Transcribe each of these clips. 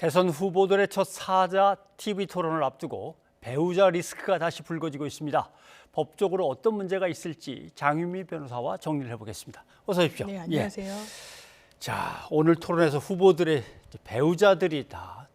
대선 후보들의 첫 사자 TV 토론을 앞두고 배우자 리스크가 다시 불거지고 있습니다. 법적으로 어떤 문제가 있을지 장윤미 변호사와 정리를 해보겠습니다. 어서 오십시오. 네, 안녕하세요. 자, 오늘 토론에서 후보들의 배우자들이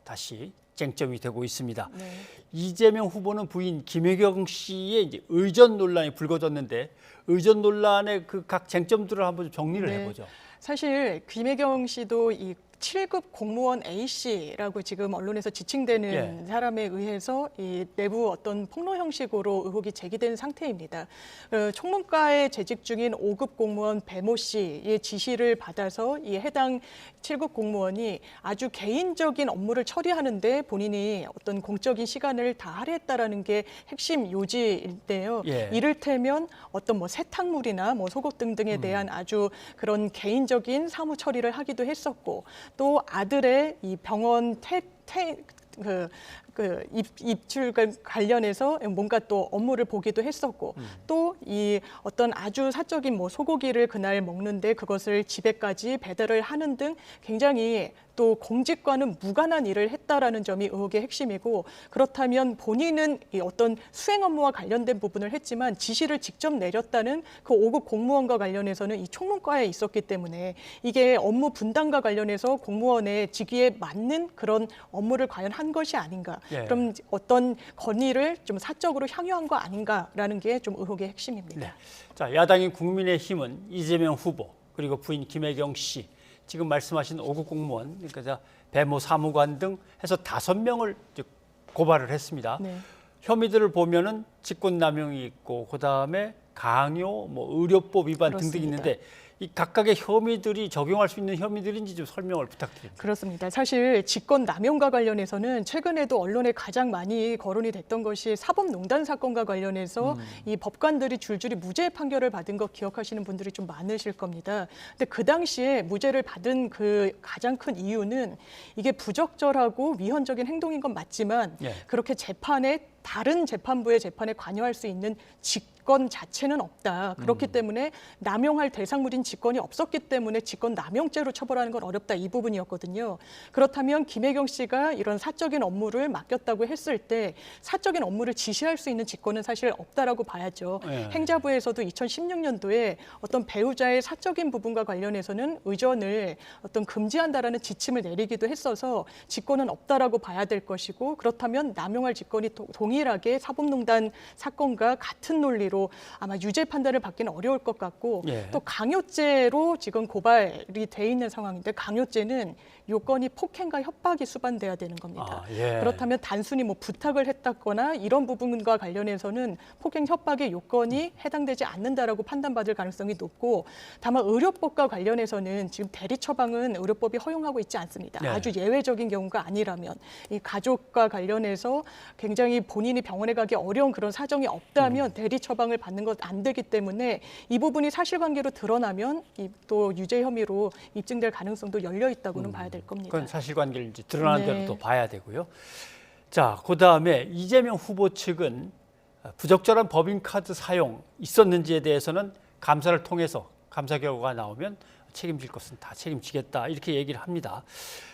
다시 쟁점이 되고 있습니다. 네. 이재명 후보는 부인 김혜경 씨의 이제 의전 논란이 불거졌는데 의전 논란의 그 각 쟁점들을 한번 정리를 해보죠. 사실 김혜경 씨도 이 7급 공무원 A씨라고 지금 언론에서 지칭되는 사람에 의해서 이 내부 어떤 폭로 형식으로 의혹이 제기된 상태입니다. 총무과에 재직 중인 5급 공무원 배모 씨의 지시를 받아서 이 해당 7급 공무원이 아주 개인적인 업무를 처리하는데 본인이 어떤 공적인 시간을 다 할애했다라는 게 핵심 요지인데요. 이를테면 어떤 뭐 세탁물이나 뭐 속옷 등등에 대한 아주 그런 개인적인 사무 처리를 하기도 했었고, 또 아들의 이 병원 입출 관련해서 뭔가 또 업무를 보기도 했었고, 또 이 어떤 아주 사적인 뭐 소고기를 그날 먹는데 그것을 집에까지 배달을 하는 등 굉장히 또 공직과는 무관한 일을 했다라는 점이 의혹의 핵심이고, 그렇다면 본인은 이 어떤 수행 업무와 관련된 부분을 했지만 지시를 직접 내렸다는 그 5급 공무원과 관련해서는 이 총무과에 있었기 때문에 이게 업무 분담과 관련해서 공무원의 직위에 맞는 그런 업무를 과연 한 것이 아닌가. 그럼 어떤 권위를 좀 사적으로 향유한 거 아닌가라는 게 좀 의혹의 핵심입니다. 네. 자, 야당인 국민의힘은 이재명 후보 그리고 부인 김혜경 씨, 지금 말씀하신 5급 공무원, 그러니까 배모 사무관 등 해서 5명을 고발을 했습니다. 혐의들을 보면은 직권남용이 있고, 그다음에 강요, 뭐 의료법 위반 등등이 있는데 이 각각의 혐의들이 적용할 수 있는 혐의들인지 좀 설명을 부탁드립니다. 그렇습니다. 사실 직권남용과 관련해서는 최근에도 언론에 가장 많이 거론이 됐던 것이 사법농단 사건과 관련해서 이 법관들이 줄줄이 무죄 판결을 받은 거 기억하시는 분들이 좀 많으실 겁니다. 근데 그 당시에 무죄를 받은 그 가장 큰 이유는 이게 부적절하고 위헌적인 행동인 건 맞지만 그렇게 다른 재판부의 재판에 관여할 수 있는 직권 자체는 없다. 그렇기 때문에 남용할 대상물인 직권이 없었기 때문에 직권 남용죄로 처벌하는 건 어렵다, 이 부분이었거든요. 그렇다면 김혜경 씨가 이런 사적인 업무를 맡겼다고 했을 때 사적인 업무를 지시할 수 있는 직권은 사실 없다라고 봐야죠. 행자부에서도 2016년도에 어떤 배우자의 사적인 부분과 관련해서는 의전을 어떤 금지한다라는 지침을 내리기도 했어서 직권은 없다라고 봐야 될 것이고, 그렇다면 남용할 직권이 동일하게 사법농단 사건과 같은 논리로 아마 유죄 판단을 받기는 어려울 것 같고, 또 강요죄로 지금 고발이 돼 있는 상황인데, 강요죄는 요건이 폭행과 협박이 수반돼야 되는 겁니다. 그렇다면 단순히 뭐 부탁을 했다거나 이런 부분과 관련해서는 폭행 협박의 요건이 해당되지 않는다라고 판단받을 가능성이 높고, 다만 의료법과 관련해서는 지금 대리 처방은 의료법이 허용하고 있지 않습니다. 아주 예외적인 경우가 아니라면, 이 가족과 관련해서 굉장히 본인이 병원에 가기 어려운 그런 사정이 없다면 대리 처방을 받는 것 안 되기 때문에 이 부분이 사실관계로 드러나면 또 유죄 혐의로 입증될 가능성도 열려 있다고는 봐야 될 겁니다. 그건 사실관계를 이제 드러난 대로 또 봐야 되고요. 자, 그다음에 이재명 후보 측은 부적절한 법인카드 사용 있었는지에 대해서는 감사를 통해서 감사 결과가 나오면 책임질 것은 다 책임지겠다, 이렇게 얘기를 합니다.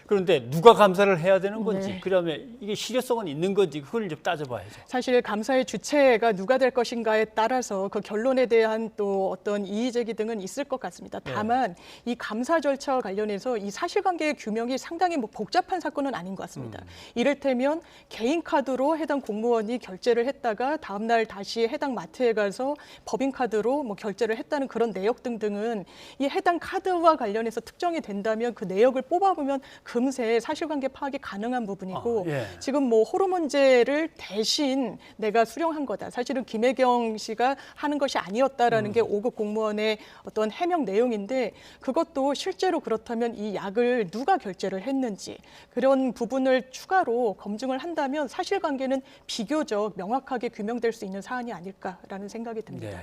그런데 누가 감사를 해야 되는 건지, 그다음에 이게 실효성은 있는 건지, 그걸 좀 따져봐야죠. 사실 감사의 주체가 누가 될 것인가에 따라서 그 결론에 대한 또 어떤 이의 제기 등은 있을 것 같습니다. 다만 이 감사 절차와 관련해서 이 사실관계의 규명이 상당히 뭐 복잡한 사건은 아닌 것 같습니다. 이를테면 개인 카드로 해당 공무원이 결제를 했다가 다음 날 다시 해당 마트에 가서 법인 카드로 뭐 결제를 했다는 그런 내역 등등은 이 해당 카드와 관련해서 특정이 된다면 그 내역을 뽑아보면 금세 사실관계 파악이 가능한 부분이고, 지금 뭐 호르몬제를 대신 내가 수령한 거다, 사실은 김혜경 씨가 하는 것이 아니었다라는 게 5급 공무원의 어떤 해명 내용인데, 그것도 실제로 그렇다면 이 약을 누가 결제를 했는지 그런 부분을 추가로 검증을 한다면 사실관계는 비교적 명확하게 규명될 수 있는 사안이 아닐까라는 생각이 듭니다.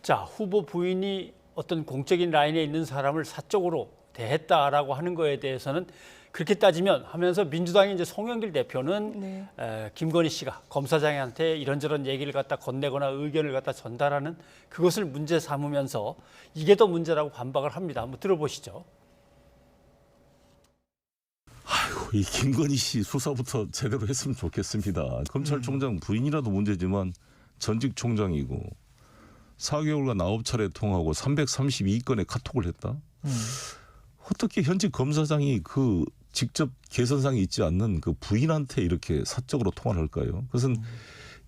자, 후보 부인이 어떤 공적인 라인에 있는 사람을 사적으로 대했다라고 하는 거에 대해서는 그렇게 따지면 하면서 민주당의 이제 송영길 대표는 김건희 씨가 검사장한테 이런저런 얘기를 갖다 건네거나 의견을 갖다 전달하는 그것을 문제 삼으면서 이게 더 문제라고 반박을 합니다. 한번 들어보시죠. 아이고, 이 김건희 씨 수사부터 제대로 했으면 좋겠습니다. 검찰총장 부인이라도 문제지만 전직 총장이고 4개월간 9차례 통하고 332건의 카톡을 했다. 어떻게 현직 검사장이 그 직접 계선상에 있지 않는 그 부인한테 이렇게 사적으로 통화를 할까요? 그것은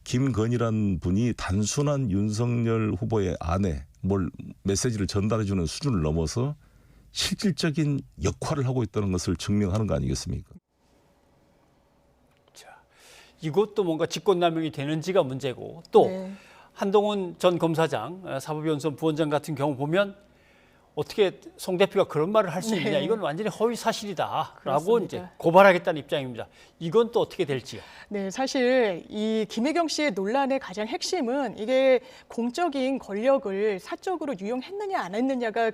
김건희란 분이 단순한 윤석열 후보의 아내, 메시지를 전달해주는 수준을 넘어서 실질적인 역할을 하고 있다는 것을 증명하는 거 아니겠습니까? 자, 이것도 뭔가 직권남용이 되는지가 문제고 또 네. 한동훈 전 검사장, 사법연수원 부원장 같은 경우 보면 어떻게 송 대표가 그런 말을 할 수 있느냐, 네. 이건 완전히 허위 사실이다라고 그렇습니다. 이제 고발하겠다는 입장입니다. 이건 또 어떻게 될지요? 네, 사실 이 김혜경 씨의 논란의 가장 핵심은 이게 공적인 권력을 사적으로 유용했느냐 안 했느냐가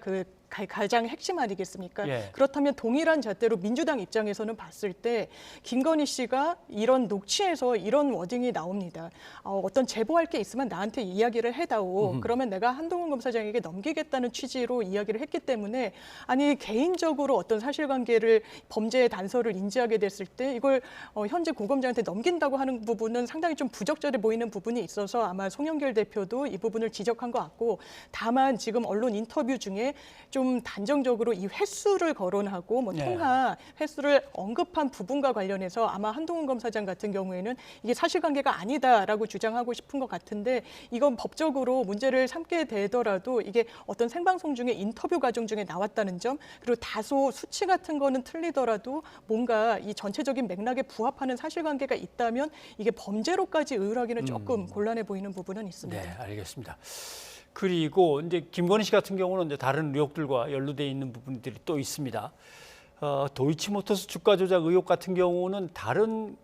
가장 핵심 아니겠습니까? 예. 그렇다면 동일한 잣대로 민주당 입장에서는 봤을 때 김건희 씨가 이런 녹취에서 이런 워딩이 나옵니다. 어떤 제보할 게 있으면 나한테 이야기를 해다오. 그러면 내가 한동훈 검사장에게 넘기겠다는 취지로 이야기를 했기 때문에 아니 개인적으로 어떤 사실관계를 범죄의 단서를 인지하게 됐을 때 이걸 현재 고검장한테 넘긴다고 하는 부분은 상당히 좀 부적절해 보이는 부분이 있어서 아마 송영길 대표도 이 부분을 지적한 것 같고 다만 지금 언론 인터뷰 중에 좀 단정적으로 이 횟수를 거론하고 뭐 네. 통화 횟수를 언급한 부분과 관련해서 아마 한동훈 검사장 같은 경우에는 이게 사실관계가 아니다라고 주장하고 싶은 것 같은데 이건 법적으로 문제를 삼게 되더라도 이게 어떤 생방송 중에 인터뷰 과정 중에 나왔다는 점 그리고 다소 수치 같은 거는 틀리더라도 뭔가 이 전체적인 맥락에 부합하는 사실관계가 있다면 이게 범죄로까지 의율하기는 조금 곤란해 보이는 부분은 있습니다. 네, 알겠습니다. 그리고 이제 김건희 씨 같은 경우는 이제 다른 의혹들과 연루돼 있는 부분들이 또 있습니다. 도이치모터스 주가 조작 의혹 같은 경우는 다른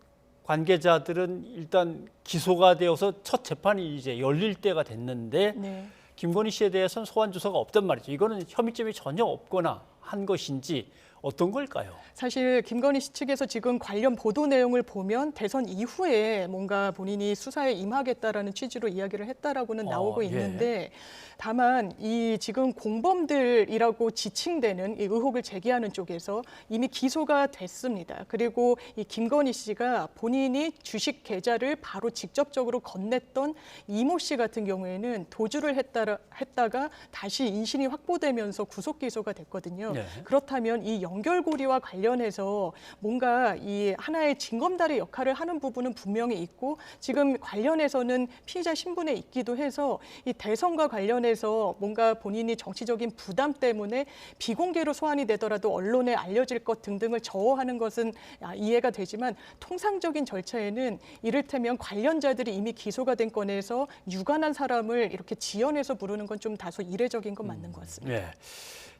관계자들은 일단 기소가 되어서 첫 재판이 이제 열릴 때가 됐는데 네. 김건희 씨에 대해서는 소환 조사가 없단 말이죠. 이거는 혐의점이 전혀 없거나 한 것인지 어떤 걸까요? 사실 김건희 씨 측에서 지금 관련 보도 내용을 보면 대선 이후에 뭔가 본인이 수사에 임하겠다라는 취지로 이야기를 했다라고는 나오고 예. 있는데 다만 이 지금 공범들이라고 지칭되는 이 의혹을 제기하는 쪽에서 이미 기소가 됐습니다. 그리고 이 김건희 씨가 본인이 주식 계좌를 바로 직접적으로 건넸던 이모 씨 같은 경우에는 도주를 했다가 다시 인신이 확보되면서 구속 기소가 됐거든요. 네. 그렇다면 이 연결고리와 관련해서 뭔가 이 하나의 징검다리 역할을 하는 부분은 분명히 있고 지금 관련해서는 피의자 신분에 있기도 해서 이 대선과 관련해서 뭔가 본인이 정치적인 부담 때문에 비공개로 소환이 되더라도 언론에 알려질 것 등등을 저어하는 것은 이해가 되지만 통상적인 절차에는 이를테면 관련자들이 이미 기소가 된 건에서 유관한 사람을 이렇게 지연해서 부르는 건 좀 다소 이례적인 건 맞는 것 같습니다. 네.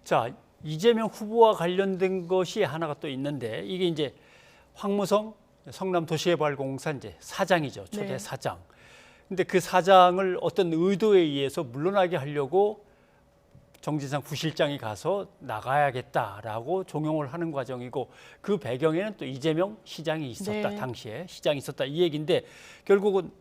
자, 이재명 후보와 관련된 것이 하나가 또 있는데 이게 이제 황무성 성남도시개발공사 이제 사장이죠. 초대 네. 사장. 근데 그 사장을 어떤 의도에 의해서 물러나게 하려고 정진상 부실장이 가서 나가야겠다라고 종용을 하는 과정이고 그 배경에는 또 이재명 시장이 있었다. 네. 당시에 시장이 있었다. 이 얘기인데 결국은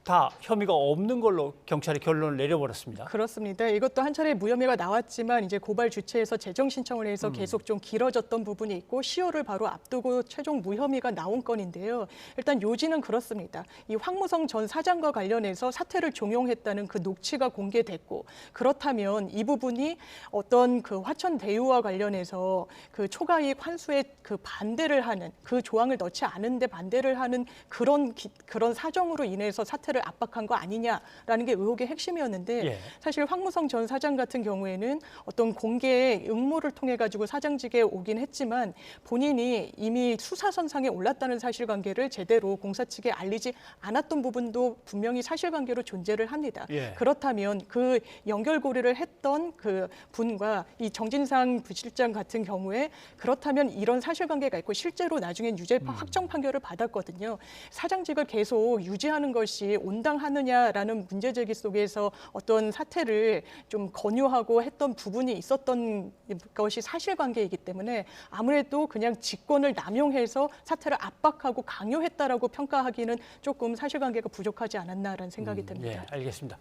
다 혐의가 없는 걸로 경찰이 결론을 내려버렸습니다. 그렇습니다. 이것도 한 차례 무혐의가 나왔지만 이제 고발 주체에서 재정 신청을 해서 계속 좀 길어졌던 부분이 있고 시효를 바로 앞두고 최종 무혐의가 나온 건인데요. 일단 요지는 그렇습니다. 이 황무성 전 사장과 관련해서 사퇴를 종용했다는 그 녹취가 공개됐고 그렇다면 이 부분이 어떤 그 화천 대유와 관련해서 그 초과이익 환수에 그 반대를 하는 그 조항을 넣지 않은데 반대를 하는 그런 사정으로 인해서 사퇴를 압박한 거 아니냐라는 게 의혹의 핵심이었는데 예. 사실 황무성 전 사장 같은 경우에는 어떤 공개 응모를 통해 가지고 사장직에 오긴 했지만 본인이 이미 수사선상에 올랐다는 사실관계를 제대로 공사 측에 알리지 않았던 부분도 분명히 사실관계로 존재를 합니다. 예. 그렇다면 그 연결고리를 했던 그 분과 이 정진상 부실장 같은 경우에 그렇다면 이런 사실관계가 있고 실제로 나중엔 유죄 확정 판결을 받았거든요. 사장직을 계속 유지하는 것이 온당하느냐라는 문제 제기 속에서 어떤 사태를 좀 권유하고 했던 부분이 있었던 것이 사실관계이기 때문에 아무래도 그냥 직권을 남용해서 사태를 압박하고 강요했다라고 평가하기는 조금 사실관계가 부족하지 않았나라는 생각이 듭니다. 예, 알겠습니다.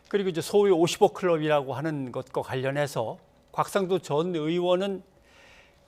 그리고 이제 소위 55 클럽이라고 하는 것과 관련해서 곽상도 전 의원은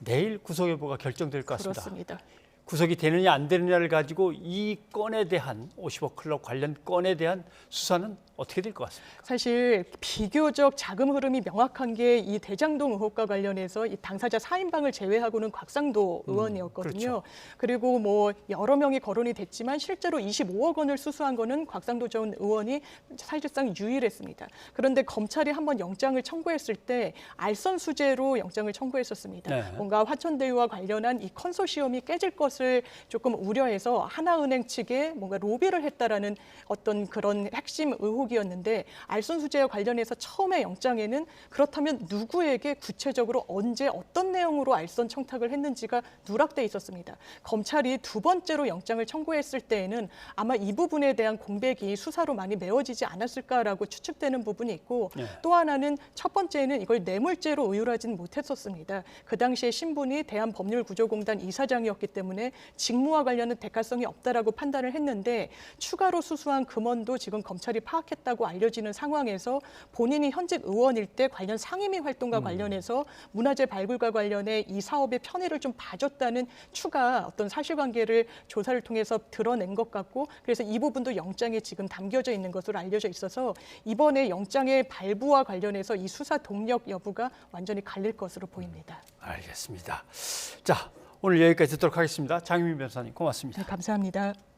내일 구속 여부가 결정될 것 같습니다. 그렇습니다. 구속이 되느냐 안 되느냐를 가지고 이 건에 대한 50억 클럽 관련 건에 대한 수사는 어떻게 될 것 같습니까? 사실 비교적 자금 흐름이 명확한 게 이 대장동 의혹과 관련해서 이 당사자 4인방을 제외하고는 곽상도 의원이었거든요. 그렇죠. 그리고 뭐 여러 명이 거론이 됐지만 실제로 25억 원을 수수한 거는 곽상도 전 의원이 사실상 유일했습니다. 그런데 검찰이 한번 영장을 청구했을 때 알선 수재로 영장을 청구했었습니다. 네. 뭔가 화천대유와 관련한 이 컨소시엄이 깨질 것을 조금 우려해서 하나은행 측에 뭔가 로비를 했다라는 어떤 그런 핵심 의혹이었는데 알선 수재와 관련해서 처음에 영장에는 그렇다면 누구에게 구체적으로 언제 어떤 내용으로 알선 청탁을 했는지가 누락돼 있었습니다. 검찰이 두 번째로 영장을 청구했을 때에는 아마 이 부분에 대한 공백이 수사로 많이 메워지지 않았을까라고 추측되는 부분이 있고 네. 또 하나는 첫 번째는 이걸 뇌물죄로 의율하지는 못했었습니다. 그 당시에 신분이 대한법률구조공단 이사장이었기 때문에 직무와 관련은 대가성이 없다라고 판단을 했는데 추가로 수수한 금원도 지금 검찰이 파악했다고 알려지는 상황에서 본인이 현직 의원일 때 관련 상임위 활동과 관련해서 문화재 발굴과 관련해 이 사업의 편의를 좀 봐줬다는 추가 어떤 사실관계를 조사를 통해서 드러낸 것 같고 그래서 이 부분도 영장에 지금 담겨져 있는 것으로 알려져 있어서 이번에 영장의 발부와 관련해서 이 수사 동력 여부가 완전히 갈릴 것으로 보입니다. 알겠습니다. 자, 오늘 여기까지 듣도록 하겠습니다. 장유민 변호사님 고맙습니다. 네, 감사합니다.